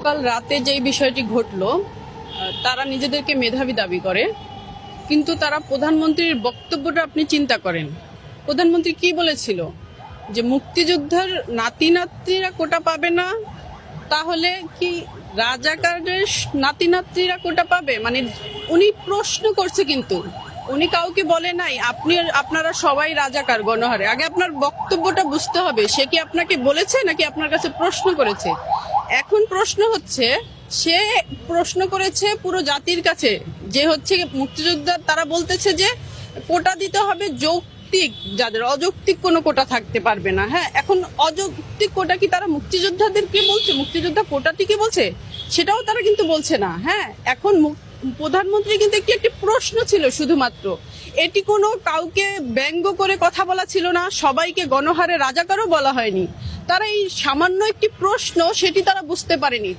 গতকাল রাতে যেই বিষয়টি ঘটলো, তারা নিজেদেরকে মেধাবী দাবি করে, কিন্তু তারা প্রধানমন্ত্রীর বক্তব্যটা আপনি চিন্তা করেন। প্রধানমন্ত্রী কি বলেছিল যে মুক্তিযোদ্ধার নাতি নাতনিরা কোটা পাবে না, তাহলে কি রাজাকারের নাতি নাতনিরা কোটা পাবে? মানে উনি প্রশ্ন করছে, কিন্তু উনি কাউকে বলে নাই আপনারা সবাই রাজাকার গণহারে। আগে আপনার বক্তব্যটা বুঝতে হবে, সে কি আপনাকে বলেছে নাকি আপনার কাছে প্রশ্ন করেছে। এখন প্রশ্ন হচ্ছে, সে প্রশ্ন করেছে পুরো জাতির কাছে, যে হচ্ছে মুক্তিযোদ্ধা, তারা বলতেছে যে কোটা দিতে হবে যৌক্তিক, যাদের অযৌক্তিক কোনো কোটা থাকতে পারবে না। হ্যাঁ, এখন অযৌক্তিক কোটা কি তারা মুক্তিযোদ্ধাদেরকে বলছে, মুক্তিযোদ্ধা কোটাটিকে বলছে? সেটাও তারা কিন্তু বলছে না। হ্যাঁ, এখন প্রধানমন্ত্রী কিন্তু একটি প্রশ্ন ছিল শুধুমাত্র, এটি কোনো কাউকে ব্যঙ্গ করে কথা বলা ছিল না, সবাইকে গণহারে রাজাকারও বলা হয়নি। তারা এই সামান্য একটি প্রশ্ন, সেটি তারা বুঝতে পারেনি।